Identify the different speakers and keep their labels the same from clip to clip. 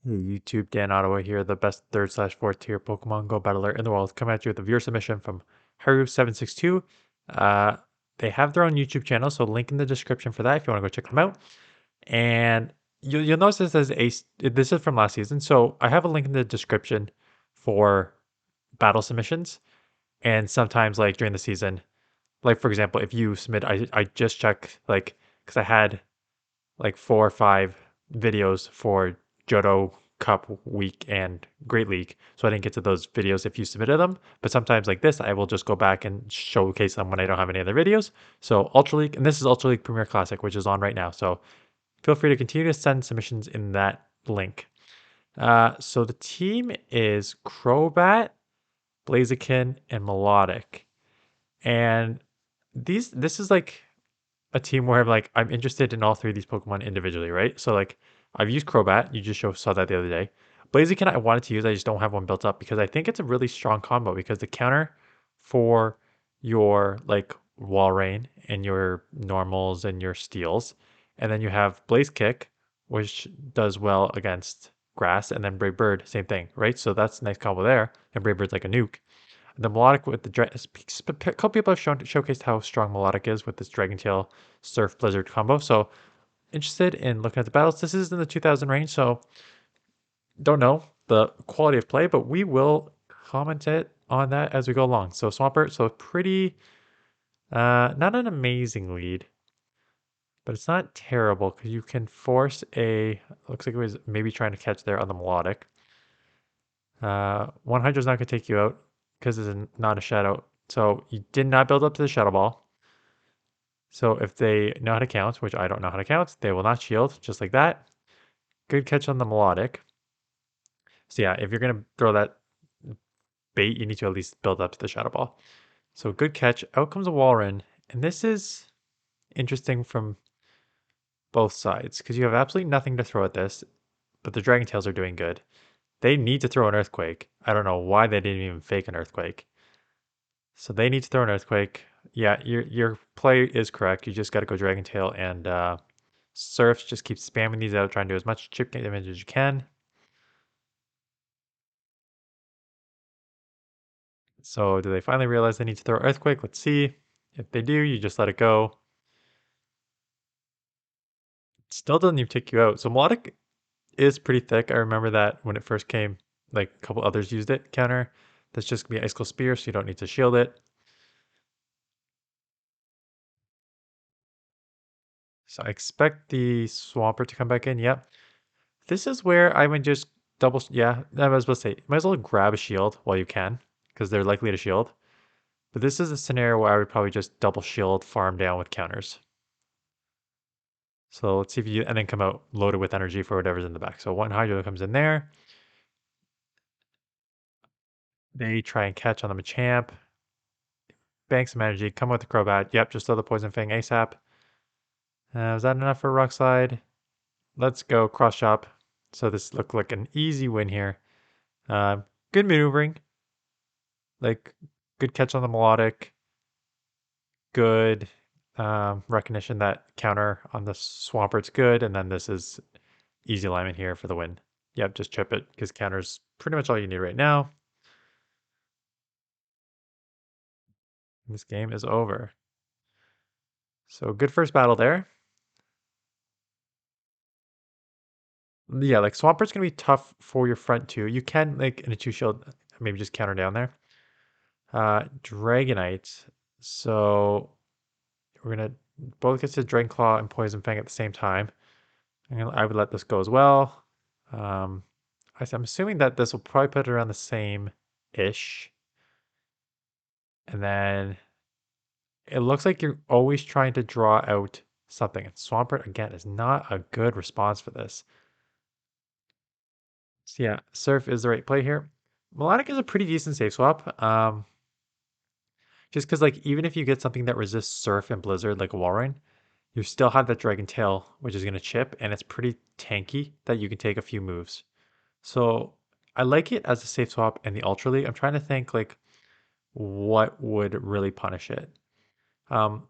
Speaker 1: Hey YouTube, Dan Ottawa here, the best third/fourth tier Pokemon Go battler in the world, coming at you with a viewer submission from Haru762. Uh, they have their own YouTube channel, so link in the description for that if you want to go check them out. And you'll notice this as this is from last season, so I have a link in the description for battle submissions. And sometimes, like during the season, like for example, if you submit, I just check like because I had like 4 or 5 videos for Johto Cup Week and Great League. So I didn't get to those videos if you submitted them. But sometimes like this, I will just go back and showcase them when I don't have any other videos. So Ultra League, and this is Ultra League Premier Classic, which is on right now. So feel free to continue to send submissions in that link. So the team is Crobat, Blaziken, and Milotic. And this is like a team where I'm interested in all three of these Pokemon individually, right? So like I've used Crobat, you just saw that the other day. Blaziken I wanted to use, I just don't have one built up because I think it's a really strong combo because the counter for your like Wall Rain and your normals and your steals, and then you have Blaze Kick, which does well against grass, and then Brave Bird, same thing, right? So that's a nice combo there. And Brave Bird's like a nuke. The melodic with the a couple people have showcased how strong melodic is with this Dragon Tail Surf Blizzard combo. So interested in looking at the battles. This is in the 2000 range, so don't know the quality of play, but we will comment it on that as we go along. So Swampert, so pretty, not an amazing lead, but it's not terrible because you can force a. Looks like it was maybe trying to catch there on the melodic. 100 is not going to take you out because it's not a shadow. So you did not build up to the shadow ball. So if they know how to count, which I don't know how to count, they will not shield, just like that. Good catch on the melodic. So yeah, if you're going to throw that bait, you need to at least build up to the shadow ball. So good catch. Out comes a Walrein. And this is interesting from both sides because you have absolutely nothing to throw at this, but the Dragon Tails are doing good. They need to throw an Earthquake. I don't know why they didn't even fake an Earthquake. So they need to throw an Earthquake. Yeah, your play is correct. You just got to go Dragon Tail and Surf. Just keep spamming these out, trying to do as much chip damage as you can. So do they finally realize they need to throw Earthquake? Let's see. If they do, you just let it go. Still doesn't even take you out. So Melodic is pretty thick. I remember that when it first came, like a couple others used it. Counter. That's just gonna be Ice Cold Spear, so you don't need to shield it. So I expect the Swampert to come back in. Yep. This is where I would just double. Yeah, I was supposed to say, might as well grab a shield while you can, because they're likely to shield. But this is a scenario where I would probably just double shield, farm down with counters. So let's see if you, and then come out loaded with energy for whatever's in the back. So one Hydro comes in there. They try and catch on the Machamp. Bank some energy, come with the Crobat. Yep, just throw the Poison Fang ASAP. Was that enough for Rock Slide? Let's go Cross Chop. So this looked like an easy win here. Good maneuvering. Like, good catch on the Melodic. Good recognition that counter on the Swampert's good. And then this is easy alignment here for the win. Yep, just chip it because counter's pretty much all you need right now. This game is over. So good first battle there. Yeah, like Swampert's gonna be tough for your front two. You can like in a 2 shield, maybe just counter down there. Dragonite. So we're gonna both get to Dragon Claw and Poison Fang at the same time. I would let this go as well. Um, I'm assuming that this will probably put it around the same ish. And then it looks like you're always trying to draw out something. And Swampert, again, is not a good response for this. So yeah, Surf is the right play here. Melodic is a pretty decent safe swap. Just because like even if you get something that resists Surf and Blizzard like a Walrein, you still have that Dragon Tail, which is going to chip, and it's pretty tanky that you can take a few moves. So I like it as a safe swap in the Ultra League. I'm trying to think like what would really punish it. Um,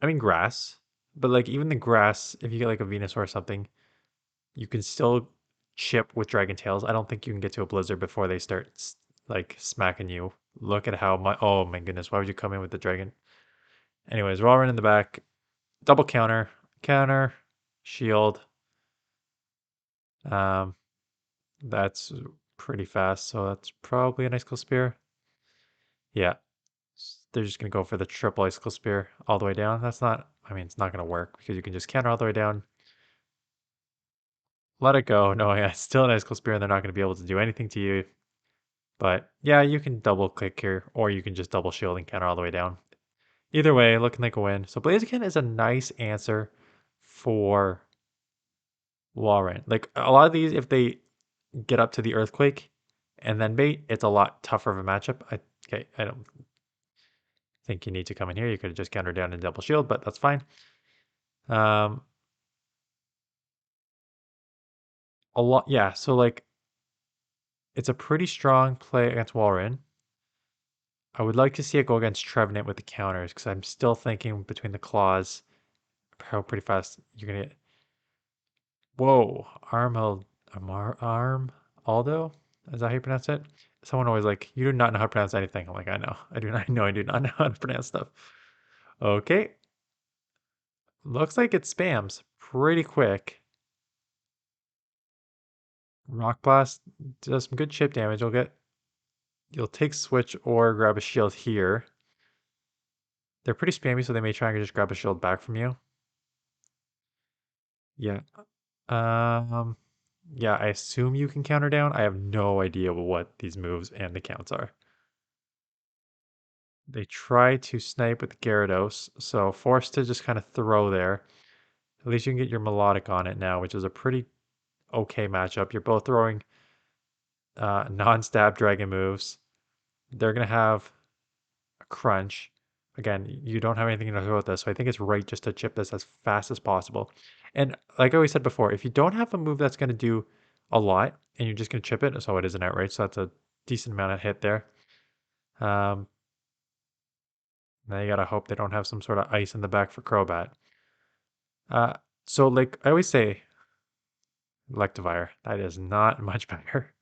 Speaker 1: I mean grass, but like even the grass, if you get like a Venusaur or something, you can still chip with Dragon Tails. I don't think you can get to a Blizzard before they start like smacking you. Look at how much. Oh my goodness, why would you come in with the dragon? Anyways, we're all running in the back. Double counter, counter, shield. Um, that's pretty fast, so that's probably an icicle spear. Yeah, they're just gonna go for the triple icicle spear all the way down. That's not. I mean, it's not gonna work because you can just counter all the way down. Let it go. No, yeah, it's still an icicle spear, and they're not gonna be able to do anything to you. But yeah, you can double click here, or you can just double shield and counter all the way down. Either way, looking like a win. So Blaziken is a nice answer for Walrein. Like a lot of these, if they get up to the Earthquake and then bait, it's a lot tougher of a matchup. I don't think you need to come in here. You could have just countered down and double shield, but that's fine. Um, a lot, yeah. So like, it's a pretty strong play against Walrein. I would like to see it go against Trevenant with the counters because I'm still thinking between the claws, how pretty fast you're gonna get. Whoa, Arm Aldo? Is that how you pronounce it? Someone always like, you do not know how to pronounce anything. I'm like, I know. I do not know. I do not know how to pronounce stuff. Okay. Looks like it spams pretty quick. Rock Blast does some good chip damage. You'll take switch or grab a shield here. They're pretty spammy, so they may try and just grab a shield back from you. Yeah. Um, yeah, I assume you can counter down. I have no idea what these moves and the counts are. They try to snipe with Gyarados, so forced to just kind of throw there. At least you can get your Milotic on it now, which is a pretty okay matchup. You're both throwing non-stab dragon moves. They're going to have a crunch. Again, you don't have anything to throw with this, so I think it's right just to chip this as fast as possible. And like I always said before, if you don't have a move that's going to do a lot and you're just going to chip it, so it is an outright, so that's a decent amount of hit there. Um, Now you gotta hope they don't have some sort of ice in the back for Crobat. Uh, so like I always say, Electivire, that is not much better.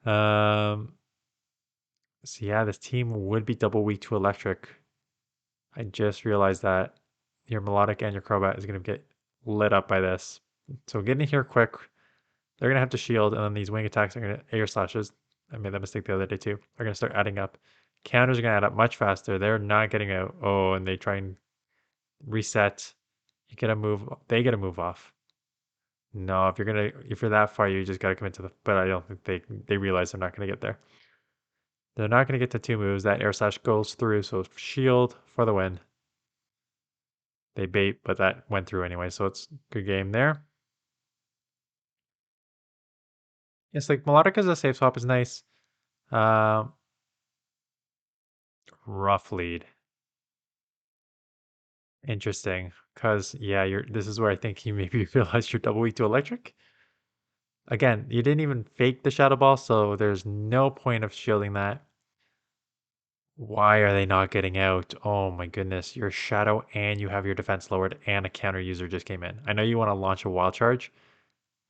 Speaker 1: Um, so yeah, this team would be double weak to electric. I just realized that your Melodic and your Crobat is gonna get lit up by this. So getting here quick, they're gonna have to shield, and then these wing attacks are gonna air slashes. I made that mistake the other day too. Are gonna start adding up. Counters are gonna add up much faster. They're not getting out. Oh, and they try and reset. You get a move. They get a move off. No, if you're that far, you just gotta commit to the. But I don't think they realize they're not gonna get there. They're not gonna get to two moves. That air slash goes through, so shield for the win. They bait, but that went through anyway, so it's good game there. It's like Melodic as a safe swap is nice. Um, rough lead. Interesting, because yeah, you're. This is where I think you maybe realize you're double weak to electric. Again, you didn't even fake the shadow ball, so there's no point of shielding that. Why are they not getting out? Oh my goodness. Your shadow and you have your defense lowered and a counter user just came in. I know you want to launch a wild charge,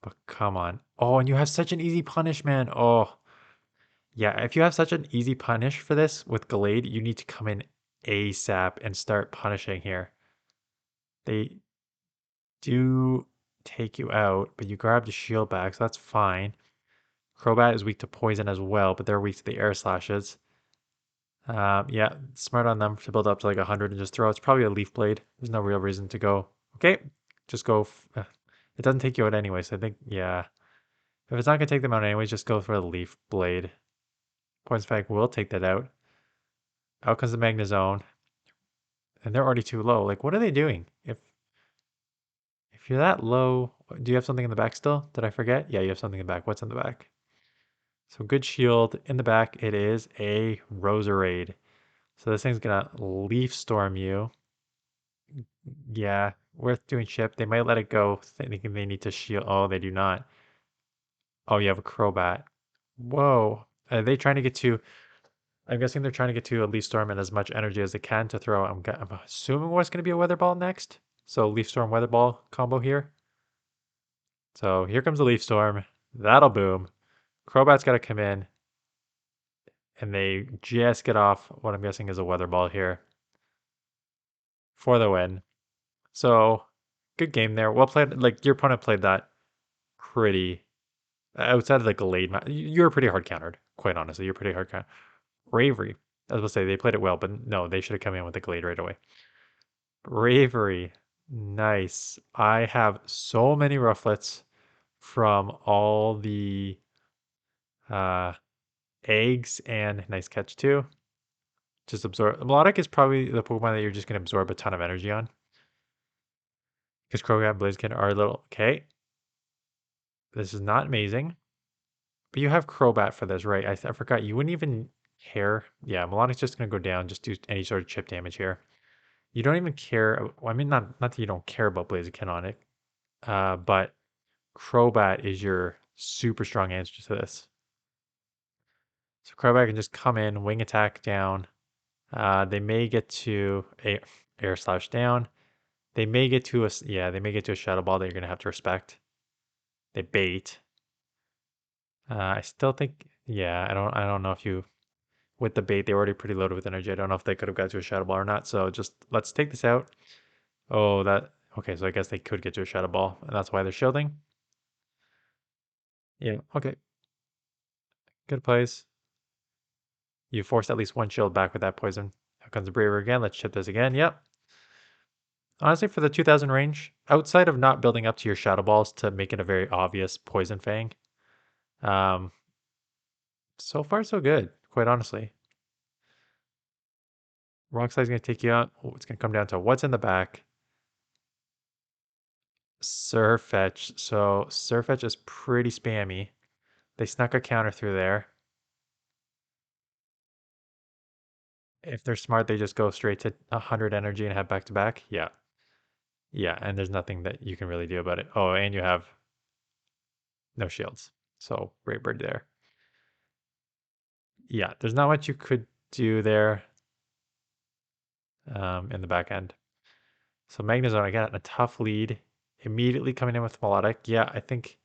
Speaker 1: but come on. Oh, and you have such an easy punish, man. Oh, yeah. If you have such an easy punish for this with Gallade, you need to come in ASAP and start punishing here. They do take you out, but you grab the shield back, so that's fine. Crobat is weak to poison as well, but they're weak to the air slashes. Yeah, smart on them to build up to like 100 and just throw. It's probably a leaf blade. There's no real reason to go. Okay, just go. It doesn't take you out anyway, so I think, yeah. If it's not going to take them out anyways, just go for the leaf blade. Poison Spike will take that out. Out comes the Magnezone. And they're already too low. Like, what are they doing? If you're that low, do you have something in the back still? Did I forget? Yeah, you have something in the back. What's in the back? So good shield. In the back, it is a Roserade. So this thing's gonna Leaf Storm you. Yeah, worth doing chip. They might let it go, thinking they need to shield. Oh, they do not. Oh, you have a Crobat. Whoa. Are they trying to get to? I'm guessing they're trying to get to a Leaf Storm and as much energy as they can to throw. I'm assuming what's going to be a Weather Ball next. So Leaf Storm Weather Ball combo here. So here comes the Leaf Storm. That'll boom. Crobat's got to come in, and they just get off what I'm guessing is a Weather Ball here for the win. So good game there. Well played. Like your opponent played that pretty outside of the Glade. You were pretty hard countered. Quite honestly, you're pretty hard countered. Bravery. I was going to say they played it well, but no, they should have come in with the Glade right away. Bravery. Nice. I have so many rufflets from all the uh, eggs and nice catch too. Just absorb. Milotic is probably the Pokemon that you're just going to absorb a ton of energy on. Because Crobat and Blaziken are a little. Okay. This is not amazing. But you have Crobat for this, right? I forgot. You wouldn't even care. Yeah, Milotic's just going to go down. Just do any sort of chip damage here. You don't even care. I mean, not that you don't care about Blaziken on it. But Crobat is your super strong answer to this. So Crobat can just come in, wing attack down. They may get to a air slash down. They may get to a yeah, they may get to a shadow ball that you're gonna have to respect. They bait. I still think yeah, I don't know if you with the bait they were already pretty loaded with energy. I don't know if they could have got to a shadow ball or not. So just let's take this out. Oh that okay, so I guess they could get to a shadow ball, and that's why they're shielding. Yeah, okay. Good plays. You forced at least one shield back with that poison. Here comes the Braver again. Let's chip this again. Yep. Honestly, for the 2000 range, outside of not building up to your Shadow Balls to make it a very obvious Poison Fang, um, so far so good, quite honestly. Rock Slide's going to take you out. Oh, it's going to come down to what's in the back. Surfetch. So Surfetch is pretty spammy. They snuck a counter through there. If they're smart, they just go straight to 100 energy and have back to back. Yeah. Yeah, and there's nothing that you can really do about it. Oh, and you have no shields. So Great Bird there. Yeah, there's not much you could do there in the back end. So Magnezone, I got a tough lead. Immediately coming in with Melodic. Yeah, I think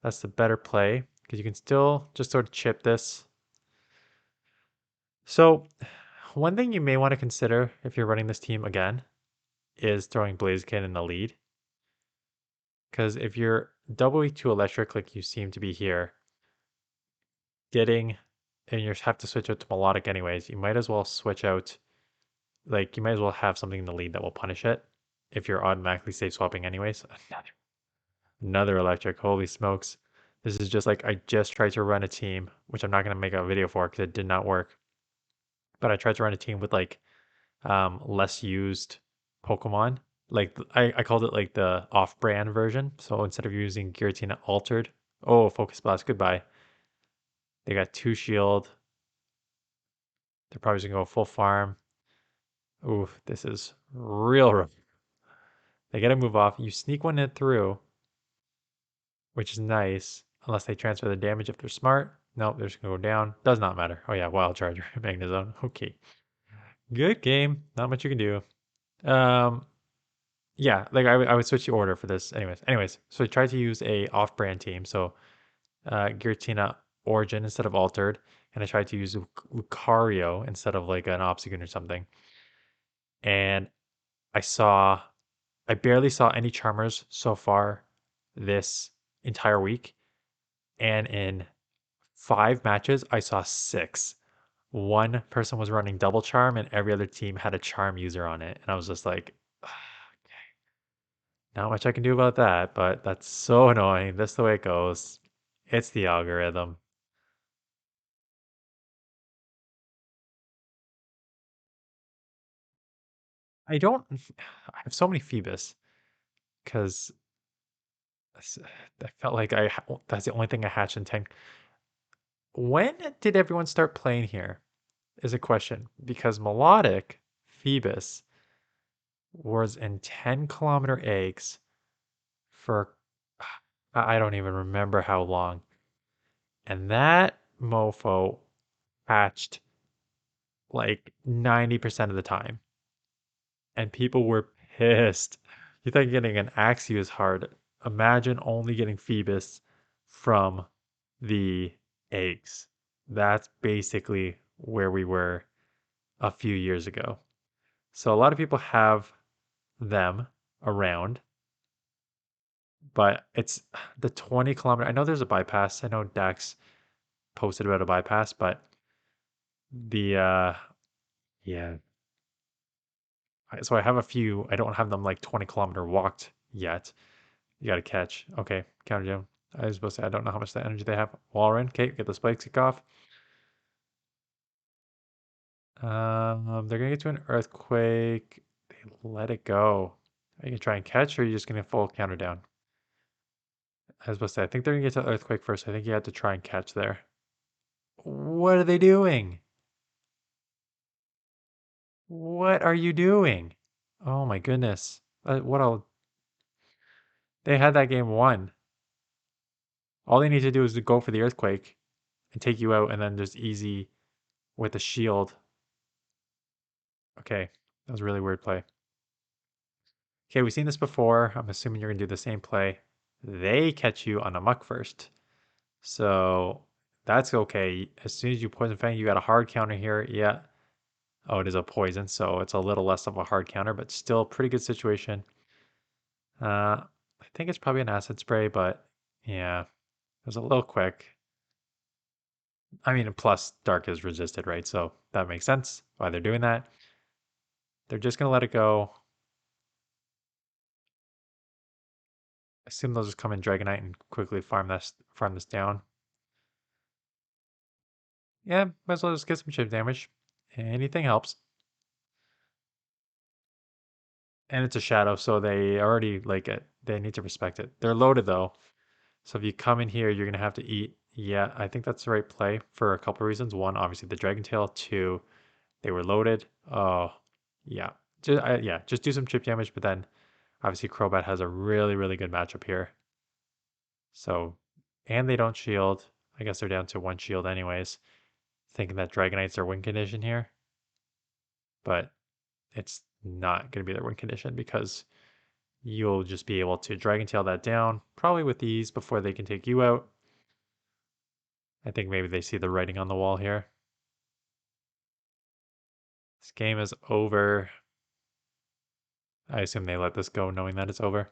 Speaker 1: that's the better play because you can still just sort of chip this. So one thing you may want to consider if you're running this team again is throwing Blaziken in the lead. Because if you're double weak to electric like you seem to be here, getting and you have to switch out to melodic anyways, you might as well switch out like you might as well have something in the lead that will punish it if you're automatically safe swapping anyways. Another electric, holy smokes. This is just like I just tried to run a team, which I'm not gonna make a video for because it did not work. But I tried to run a team with like less used Pokemon. Like I called it like the off-brand version. So instead of using Giratina Altered, oh Focus Blast, goodbye. They got 2 shield. They're probably just gonna go full farm. Ooh, this is real rough. They gotta move off. You sneak one in through, which is nice, unless they transfer the damage if they're smart. Nope, they're just gonna go down. Does not matter. Oh yeah, Wild Charger, Magnezone. Okay, good game. Not much you can do. Um, yeah, like I would switch the order for this. Anyways, so I tried to use a off-brand team. So Giratina Origin instead of Altered, and I tried to use Lucario instead of like an Obstagoon or something. And I saw, I barely saw any Charmers so far this entire week, and in 5 matches, I saw 6. One person was running double charm, and every other team had a charm user on it. And I was just like, not much I can do about that, but that's so annoying. That's the way it goes. It's the algorithm. I don't, I have so many Phoebus because I felt like that's the only thing I hatched in 10. When did everyone start playing here? Is a question because Melodic Phoebus was in 10-kilometer eggs for I don't even remember how long. And that mofo hatched like 90% of the time. And people were pissed. You thought getting an Axew is hard. imagine only getting Phoebus from the eggs. That's basically where we were a few years ago. So a lot of people have them around, but it's the 20 kilometer. I know there's a bypass. I know Dax posted about a bypass, but the yeah. So I have a few. I don't have them like 20-kilometer walked yet. You got to catch. Okay, counter gem. I was supposed to. I don't know how much the energy they have. Walren. Okay, get the spikes kick off. They're gonna get to an earthquake. They let it go. Are you gonna try and catch, or are you just gonna full counter down? I was supposed to say. I think they're gonna get to earthquake first. I think you had to try and catch there. What are they doing? What are you doing? Oh my goodness. What a they had that game won. All they need to do is to go for the earthquake and take you out, and then just easy with a shield. Okay, that was a really weird play. Okay, we've seen this before. I'm assuming you're gonna do the same play. They catch you on a muck first. So that's okay. As soon as you poison fang, you got a hard counter here. Yeah. Oh, it is a poison, so it's a little less of a hard counter, but still pretty good situation. I think it's probably an acid spray, but yeah, it was a little quick. I mean, plus dark is resisted, right? So that makes sense why they're doing that. They're just gonna let it go. I assume they'll just come in Dragonite and quickly farm this down. Yeah, might as well just get some chip damage. Anything helps. And it's a shadow, so they already like it. They need to respect it. They're loaded though. So if you come in here, you're gonna have to eat. Yeah, I think that's the right play for a couple of reasons. One, obviously the Dragon Tail. Two, they were loaded. Oh, yeah. Just do some chip damage, but then obviously Crobat has a really, really good matchup here. So, and they don't shield. I guess they're down to one shield anyways. Thinking that Dragonites are win condition here, but it's not going to be their win condition because you'll just be able to Dragon Tail that down, probably with ease before they can take you out. I think maybe they see the writing on the wall here. This game is over. I assume they let this go knowing that it's over.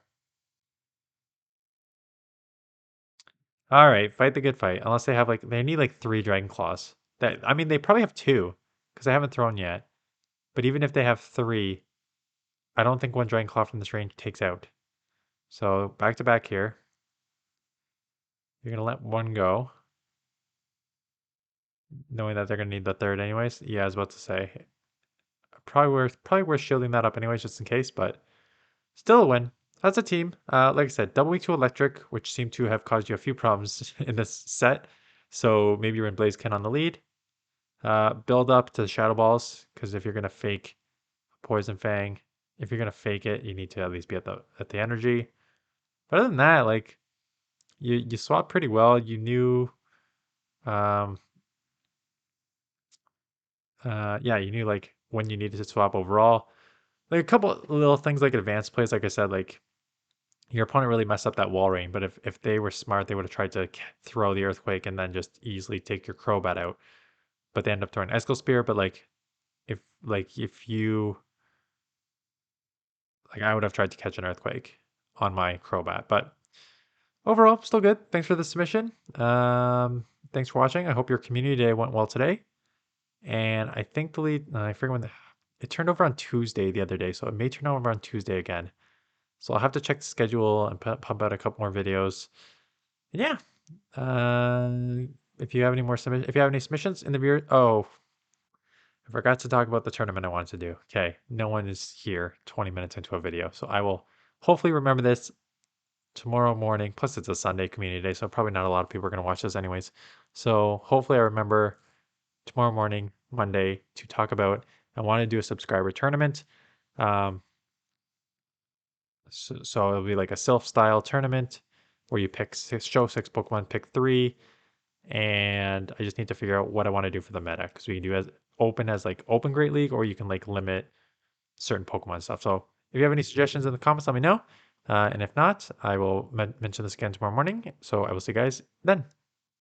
Speaker 1: All right, fight the good fight. Unless they have like, they need like 3 Dragon Claws. I mean, they probably have 2 because I haven't thrown yet. But even if they have 3, I don't think one Dragon Claw from this range takes out. So back to back here. You're gonna let one go, knowing that they're gonna need the third anyways. Yeah, I was about to say. Probably worth shielding that up anyways, just in case, but still a win. That's a team. Like I said, double weak to electric, which seemed to have caused you a few problems in this set. So maybe you're in Blaziken on the lead. Build up to Shadow Balls, because if you're gonna fake Poison Fang, if you're gonna fake it, you need to at least be at the energy. But other than that, like you swapped pretty well. You knew, um, yeah, you knew like when you needed to swap overall. Like a couple little things like advanced plays, like I said, like your opponent really messed up that wall rain. But if they were smart, they would have tried to throw the earthquake and then just easily take your Crobat out. But they end up throwing Esco Spear. But if you like, I would have tried to catch an earthquake on my Crobat. But overall, still good. Thanks for the submission. Thanks for watching. I hope your community day went well today. And I think the lead, I forget when it turned over on Tuesday the other day, so it may turn over on Tuesday again. So I'll have to check the schedule and pump out a couple more videos. And yeah, if you have any more if you have any submissions in the viewer, oh, I forgot to talk about the tournament I wanted to do. Okay, no one is here 20 minutes into a video, so I will hopefully remember this tomorrow morning. Plus, it's a Sunday community day, so probably not a lot of people are going to watch this anyways. So hopefully, I remember tomorrow morning, Monday, to talk about. I want to do a subscriber tournament. Um, so it'll be like a self-style tournament where you show 6 Pokemon, pick 3, and I just need to figure out what I want to do for the meta because we can do as like open Great League, or you can like limit certain Pokemon stuff. So if you have any suggestions in the comments, let me know. And if not, I will mention this again tomorrow morning. So I will see you guys then.